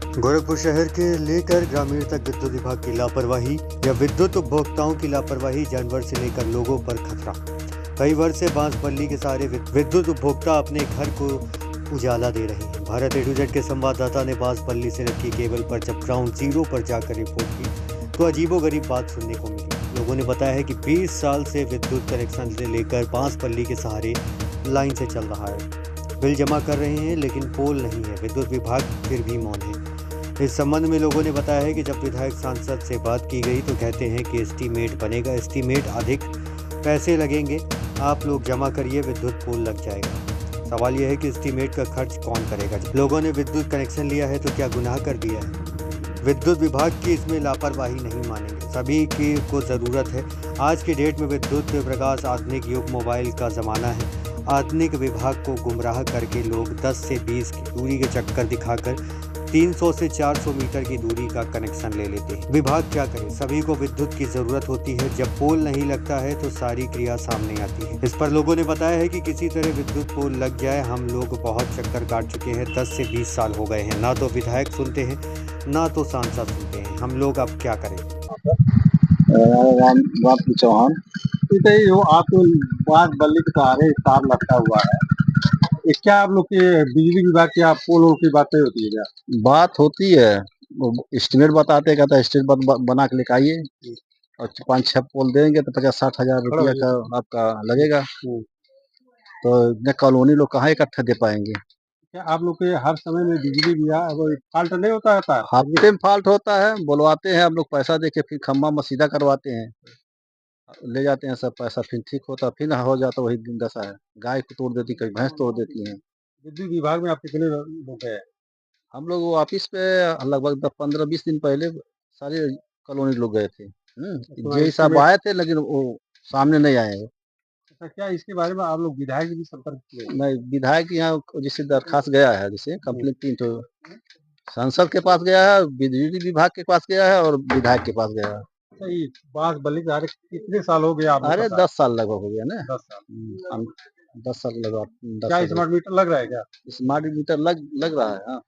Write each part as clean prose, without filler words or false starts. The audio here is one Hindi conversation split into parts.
गोरखपुर शहर के लेकर ग्रामीण तक विद्युत विभाग की लापरवाही या विद्युत उपभोक्ताओं की लापरवाही, जानवर से लेकर लोगों पर खतरा। कई वर्ष से बांसबल्ली के सारे विद्युत उपभोक्ता अपने घर को उजाला दे रहे हैं। भारत ए टू जेड के संवाददाता ने बांसबल्ली से रखी केबल पर जब ग्राउंड जीरो पर जाकर रिपोर्ट की तो अजीबोगरीब बात सुनने को मिली। लोगों ने बताया है कि 20 साल से विद्युत कनेक्शन से लेकर बांसबल्ली के सहारे लाइन से चल रहा है। बिल जमा कर रहे हैं लेकिन पोल नहीं है। विद्युत विभाग फिर भी मौन है। इस संबंध में लोगों ने बताया है कि जब विधायक सांसद से बात की गई तो कहते हैं कि एस्टीमेट बनेगा, एस्टीमेट अधिक पैसे लगेंगे, आप लोग जमा करिए, विद्युत पोल लग जाएगा। सवाल यह है कि एस्टीमेट का खर्च कौन करेगा? लोगों ने विद्युत कनेक्शन लिया है तो क्या गुनाह कर दिया है? विद्युत विभाग की इसमें लापरवाही नहीं मानेंगे। सभी की को ज़रूरत है। आज की डेट में विद्युत प्रकाश आधुनिक युग, मोबाइल का ज़माना है। आधुनिक विभाग को गुमराह करके लोग 10 से 20 की दूरी के चक्कर दिखाकर 300 से 400 मीटर की दूरी का कनेक्शन ले लेते हैं। विभाग क्या करे? सभी को विद्युत की जरूरत होती है। जब पोल नहीं लगता है तो सारी क्रिया सामने आती है। इस पर लोगों ने बताया है कि किसी तरह विद्युत पोल लग जाए। हम लोग बहुत चक्कर काट चुके हैं, 10 से 20 साल हो गए हैं। ना तो विधायक सुनते हैं, ना तो सांसद सुनते हैं। हम लोग अब क्या करें? राम चौहान, जो आप बांसबल्ली के सहारे तार लटका हुआ है, ये क्या आप लोग के बिजली विभाग की आप पोलों की बातें होती है क्या? बात होती है, वो एस्टीमेट बताते, कहता है एस्टीमेट बना के लेके आइए और 5-6 पोल देंगे तो 50-60 हजार रुपया का आपका लगेगा। तो इतने कॉलोनी लोग कहाँ इकट्ठा दे पाएंगे? क्या आप लोग के हर समय में बिजली फाल्ट नहीं होता रहता? हफ्ते में फाल्ट होता है, बुलवाते हैं हम लोग, पैसा देके फिर खम्भा में सीधा करवाते हैं, ले जाते हैं सब पैसा, फिर ठीक होता, फिर हो जाता वही दिन दशा है। गाय को तोड़ देती, कहीं भैंस तोड़ देती है। विद्युत विभाग में आप कितने लोग हैं? हम लोग वो ऑफिस पे लगभग 15-20 दिन पहले सारे कॉलोनी लोग गए थे। जेई साहब आए थे लेकिन वो सामने नहीं आए हैं। अच्छा, क्या इसके बारे में आप लोग विधायक भी संपर्क किए? नहीं, विधायक यहाँ जैसे दरखास्त गया है, जैसे कंप्लेंट 3 तो सांसद के पास गया है, बिजली विभाग के पास गया है और विधायक के पास गया है। अच्छा, ये बांसबल्ली के सहारे कितने साल हो गए आप? अरे 10 साल लगभग हो गया ना। 10 साल। हम 10 साल लगा। क्या स्मार्ट मीटर लग रहा है क्या? स्मार्ट मीटर लग रहा है। हाँ,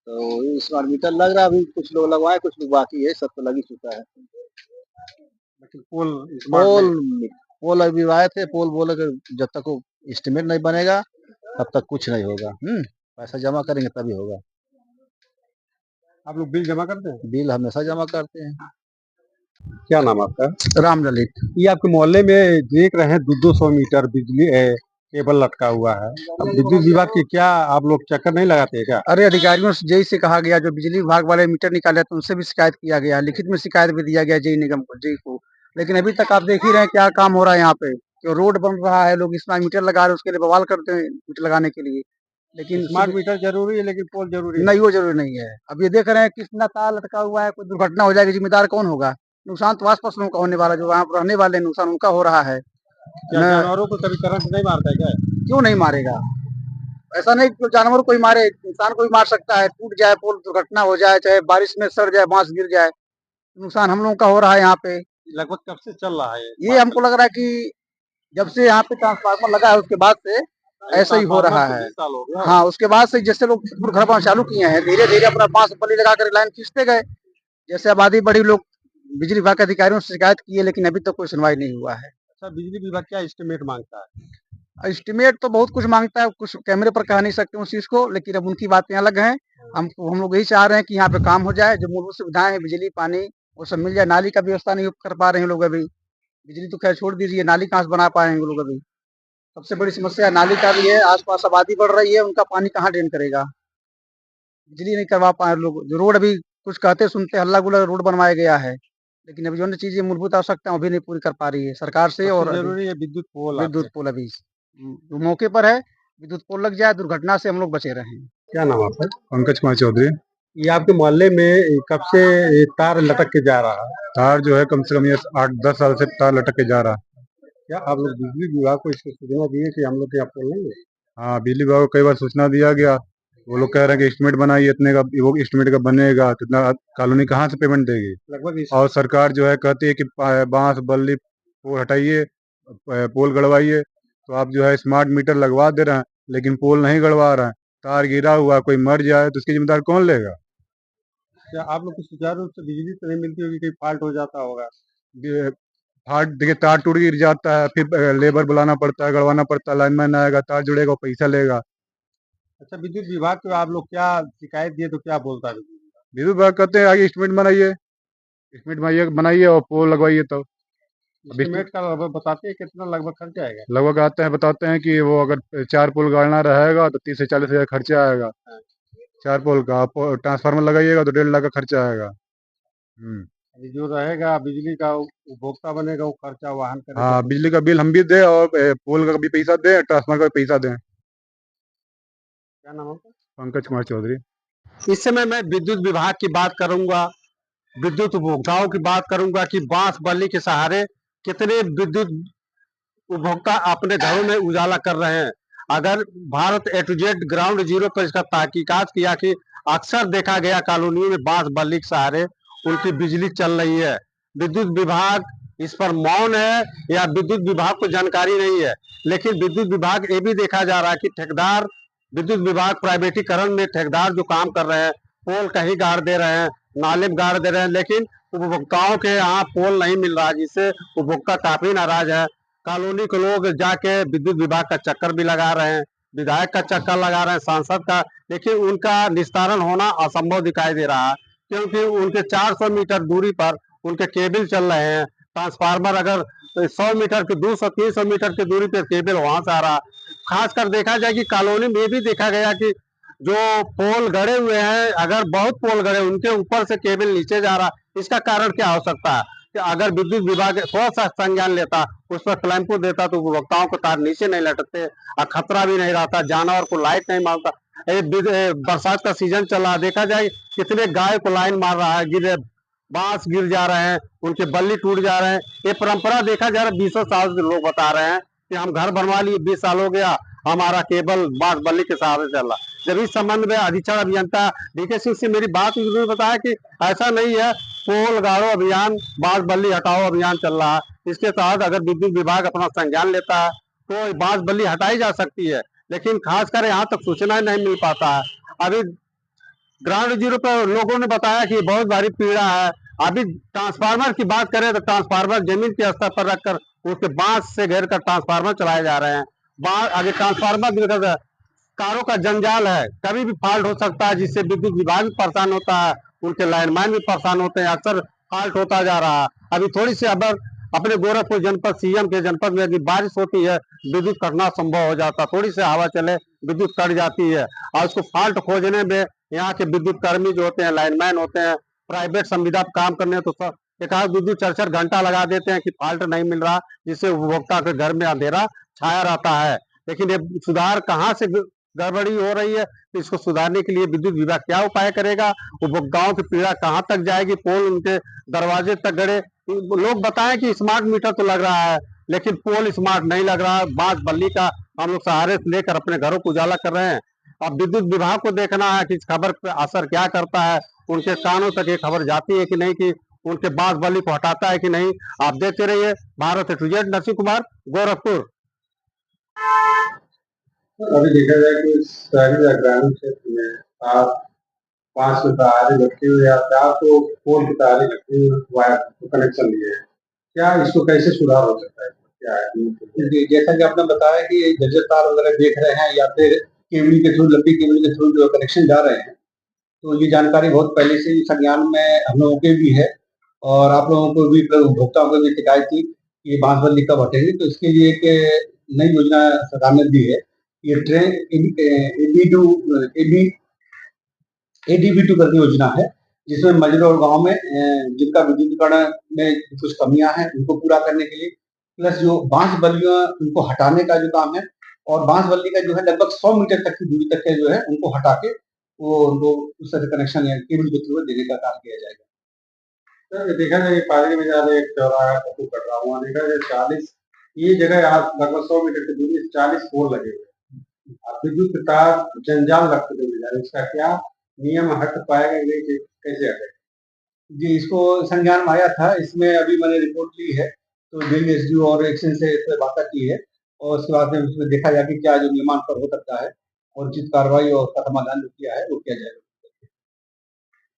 तो स्मार्ट मीटर लग रहा है। अभी कुछ लोग लगवाए, कुछ लोग बाकी है, सब तो लग ही चुका है। लेकिन पोल अभी आए थे, पोल बोले कि जब तक वो एस्टीमेट नहीं बनेगा तब तक कुछ नहीं होगा। पैसा जमा करेंगे तभी होगा। आप लोग बिल जमा करते हैं? बिल हमेशा जमा करते हैं। क्या नाम आपका? राम ललित। ये आपके मोहल्ले में देख रहे हैं 200 मीटर बिजली केबल लटका हुआ है। अब विद्युत विभाग की क्या आप लोग चक्कर नहीं लगाते हैं क्या? अरे अधिकारियों से जेई से कहा गया, जो बिजली विभाग वाले मीटर निकाले तो उनसे भी शिकायत किया गया, लिखित में शिकायत भी दिया गया जेई निगम को, जेई को। लेकिन अभी तक आप देख ही रहे हैं क्या काम हो रहा है यहाँ पे। जो रोड बन रहा है, लोग स्मार्ट मीटर लगा रहे हैं, उसके लिए बवाल करते हैं मीटर लगाने के लिए। लेकिन स्मार्ट मीटर जरूरी है लेकिन पोल जरूरी नहीं, वो जरूरी नहीं है। अब ये देख रहे हैं कितना तार लटका हुआ है, कोई दुर्घटना हो जाएगी, जिम्मेदार कौन होगा? नुकसान तो आस पास लोगों का होने वाला, जो वहाँ रहने वाले नुकसान उनका हो रहा है। क्या जानवरों को कभी करंट नहीं मारता है क्या? क्यों नहीं मारेगा? ऐसा नहीं कि जानवर कोई मारे, इंसान को भी मार सकता है। टूट जाए पोल, दुर्घटना हो जाए, चाहे बारिश में सड़ जाए, बांस गिर जाए, नुकसान हम लोगों का हो रहा है यहाँ पे। लगभग कब से चल रहा है ये हमको लग रहा है कि जब से यहाँ पे ट्रांसफार्मर लगा है उसके बाद से ऐसा ही हो रहा है। हाँ, उसके बाद से जैसे लोग घर बनाना चालू किए हैं, धीरे धीरे अपना बांस बल्ली लगा कर लाइन खींचते गए। जैसे आबादी बढ़ी, लोग बिजली विभाग के अधिकारियों से शिकायत किए, लेकिन अभी तक कोई सुनवाई नहीं हुआ है। अच्छा, बिजली विभाग क्या एस्टीमेट मांगता है? एस्टीमेट तो बहुत कुछ मांगता है, कुछ कैमरे पर कह नहीं सकते उस चीज को, लेकिन अब उनकी बातें अलग हैं। हम लोग यही चाह रहे हैं कि यहाँ पे काम हो जाए, जो मूलभूत सुविधाएं हैं, बिजली पानी, वो सब मिल जाए। नाली का व्यवस्था नहीं कर पा रहे हैं लोग अभी। बिजली तो खैर छोड़ दीजिए, नाली कहाँ से बना पाएंगे लोग अभी? सबसे बड़ी समस्या नाली का भी है। आसपास आबादी बढ़ रही है, उनका पानी कहाँ ड्रेन करेगा? बिजली नहीं करवा पाए लोग। जो रोड अभी कुछ कहते सुनते, हल्ला गुल्ला रोड बनवाया गया है, लेकिन अभी जो चीजें मूलभूत आवश्यकता अभी नहीं पूरी कर पा रही है सरकार से। और जरूरी है विद्युत पोल। अभी मौके पर है, विद्युत पोल लग जाए, दुर्घटना से हम लोग बचे रहें। क्या नाम आपका? पंकज कुमार चौधरी। ये आपके मोहल्ले में कब से ये तार लटक के जा रहा है? तार जो है कम से कम ये 8-10 साल से तार लटक के जा रहा है। क्या आप लोग बिजली विभाग को इसकी सूचना दिए कि हम लोग यहाँ पोल नहीं है? हाँ, बिजली विभाग को कई बार सूचना दिया गया। वो लोग कह रहे हैं कि एस्टीमेट बनाइए, इतने का वो एस्टीमेट का बनेगा, कितना कॉलोनी कहाँ से पेमेंट देगी? लगभग और सरकार जो है कहती है कि बांस बल्ली पोल हटाइए, पोल गड़वाइए। तो आप जो है स्मार्ट मीटर लगवा दे रहे हैं लेकिन पोल नहीं गड़वा रहे हैं। तार गिरा हुआ, कोई मर जाए तो उसकी जिम्मेदारी कौन लेगा? क्या आप लोग को सुचारू रूप से बिजली तो नहीं मिलती होगी, कहीं फॉल्ट हो जाता होगा? ये फाट देखिए, तार टूट गिर जाता है, फिर लेबर बुलाना पड़ता है, गड़वाना पड़ता है, लाइनमैन आएगा, तार जुड़ेगा, वो पैसा लेगा। अच्छा, विद्युत विभाग को आप लोग क्या शिकायत दिए तो क्या बोलता है विद्युत विभाग? विद्युत विभाग कहते हैं आगे एस्टिमेट बनाइए, एस्टिमेट बनाइए बनाइए और पोल लगवाइए। तो अब एस्टिमेट का लगभग बताते हैं कितना लगभग खर्चा आएगा? लगभग आते हैं, बताते हैं कि वो अगर 4 पोल गाड़ना रहेगा तो 30 से 40 हज़ार खर्चा आएगा। 4 पोल का ट्रांसफार्मर लगाइएगा तो 1.5 लाख का खर्चा आएगा। अभी जो रहेगा बिजली का उपभोक्ता बनेगा, वो खर्चा वहन करेगा। हाँ, बिजली का बिल हम भी दें और पोल का भी पैसा दें, ट्रांसफार्मर का भी पैसा दें। क्या नाम है? पंकज कुमार चौधरी। इस समय मैं विद्युत विभाग की बात करूंगा, विद्युत उपभोक्ताओं की बात करूंगा कि बांस बल्ली के सहारे कितने विद्युत उपभोक्ता अपने घरों में उजाला कर रहे हैं। अगर भारत ए टू जेड ग्राउंड जीरो पर इसका तहकीकात किया कि अक्सर देखा गया कॉलोनियों में बांस बल्ली के सहारे उनकी बिजली चल रही है। विद्युत विभाग इस पर मौन है या विद्युत विभाग को जानकारी नहीं है। लेकिन विद्युत विभाग ये भी देखा जा रहा है कि ठेकेदार, विद्युत विभाग प्राइवेटीकरण में ठेकेदार जो काम कर रहे हैं, पोल कहीं गाड़ दे रहे हैं, नाले में गाड़ दे रहे हैं, लेकिन उपभोक्ताओं के यहाँ पोल नहीं मिल रहा, जिससे उपभोक्ता काफी नाराज है। कॉलोनी के लोग जाके विद्युत विभाग का चक्कर भी लगा रहे हैं, विधायक का चक्कर लगा रहे हैं, सांसद का, लेकिन उनका निस्तारण होना असंभव दिखाई दे रहा है, क्योंकि उनके 400 मीटर दूरी पर उनके केबल चल रहे हैं। ट्रांसफार्मर अगर 100 मीटर के 200-300 मीटर की दूरी पर केबल वहां से आ रहा। खासकर देखा जाए कि कॉलोनी में भी देखा गया कि जो पोल गड़े हुए हैं, अगर बहुत पोल गड़े, उनके ऊपर से केबल नीचे जा रहा। इसका कारण क्या हो सकता है कि अगर विद्युत विभाग थोड़ा सा संज्ञान लेता, उस पर क्लैंपो देता, तो उपभोक्ताओं को तार नीचे नहीं लटकते और खतरा भी नहीं रहता, जानवर को लाइट नहीं मारता। बरसात का सीजन चला, देखा जाए कितने गाय को लाइन मार रहा है, गिर बांस गिर जा रहे हैं, उनके बल्ली टूट जा रहे हैं। ये परंपरा देखा जा रहा है 20 साल से लोग बता रहे हैं कि हम घर बनवा लिए, 20 साल हो गया, हमारा केबल बांस बल्ली के सहारे चल रहा। जब इस संबंध में अधीक्षण अभियंता डीके सिंह से मेरी बात हुई, उन्होंने बताया कि ऐसा नहीं है, पोल गाड़ो अभियान, बांस बल्ली हटाओ अभियान चल रहा है। इसके तहत अगर विद्युत विभाग अपना संज्ञान लेता है तो बांस बल्ली हटाई जा सकती है, लेकिन खासकर यहाँ तक सूचना नहीं मिल पाता है। अभी ग्राउंड जीरो पर लोगों ने बताया कि बहुत भारी पीड़ा है। अभी ट्रांसफार्मर की बात करें तो ट्रांसफार्मर जमीन के स्तर पर रखकर उसके बांस से घेर कर ट्रांसफार्मर चलाए जा रहे हैं। आगे ट्रांसफार्मर कारों का जंजाल है, कभी भी फॉल्ट हो सकता है, जिससे विद्युत विभाग भी परेशान होता है, उनके लाइनमैन भी परेशान होते हैं, अक्सर फॉल्ट होता जा रहा है। अभी थोड़ी सी अगर अपने गोरखपुर जनपद, सीएम के जनपद में यदि बारिश होती है, विद्युत कटना संभव हो जाता, थोड़ी सी हवा चले विद्युत कट जाती है। और उसको फॉल्ट खोजने में यहाँ के विद्युत कर्मी जो होते हैं, लाइनमैन होते हैं, प्राइवेट संविदा पर काम करने, तो एक आध विद्युत 4-4 घंटा लगा देते हैं कि फॉल्ट नहीं मिल रहा, जिससे उपभोक्ता के घर में अंधेरा छाया रहता है। लेकिन ये सुधार कहाँ से गड़बड़ी हो रही है, तो इसको सुधारने के लिए विद्युत विभाग क्या उपाय करेगा, उपभोक्ताओं की पीड़ा कहाँ तक जाएगी, पोल उनके दरवाजे तक गड़े। लोग बताएं कि स्मार्ट मीटर तो लग रहा है, लेकिन पोल स्मार्ट नहीं लग रहा है। बांस बल्ली का हम लोग सहारे से लेकर अपने घरों को उजाला कर रहे हैं। अब विद्युत विभाग को देखना है कि इस खबर पर असर क्या करता है, उनके कानों तक ये खबर जाती है कि नहीं, कि उनके बांस बल्ली को हटाता है कि नहीं। आप देखते रहिए भारत ए टू जेड, नरसिंह कुमार, गोरखपुर। अभी देखा जाए कि शहरी या ग्रामीण क्षेत्र में आप 5 तारे लटके हुए या 4 तो पोल की तारे लटके हुए वायर कनेक्शन लिए हैं, क्या इसको कैसे सुधार हो सकता है, क्या है? जैसा कि आपने बताया कि जर्जर तार वगैरह देख रहे हैं या फिर केबल के थ्रू, लंबी केबल के थ्रू जो कनेक्शन जा रहे हैं, तो ये जानकारी बहुत पहले से ही संज्ञान में हम लोगों के भी है और आप लोगों को भी, उपभोक्ताओं को भी शिकायत थी कि बांस बल्ली कब हटेगी। तो इसके लिए एक नई योजना सरकार ने दी है, ये ट्रेन ADB2 करके योजना है, जिसमें मजरों और गांव में जिनका विद्युतीकरण में कुछ कमियां हैं, उनको पूरा करने के लिए, प्लस जो बांस बल्लियां उनको हटाने का जो काम है, और बांस बल्ली का जो है लगभग 100 मीटर तक की दूरी तक के जो है उनको हटा के वो उनको उस तरह कनेक्शन या केबल के थ्रू देने का काम किया जाएगा। सर देखा जाए पादरी में जा रहे एक चौराहा कट रहा हुआ, देखा जाए 40 ये जगह आप लगभग 100 मीटर की दूरी 40 पोल लगे हुए, विद्युत तार जंजाल रखते हुए जा रहे, इसका क्या नियम हट पाएगा, नहीं कैसे हटेगा? जी, इसको संज्ञान में आया था, इसमें अभी मैंने रिपोर्ट ली है, तो दिल्ली SDO और एक्शन से इस पर बात की है, और उसके बाद में उसमें देखा जाए कि क्या जो नियमानुसार हो सकता है, और उचित कार्रवाई और उसका समाधान जो किया है वो किया जाएगा।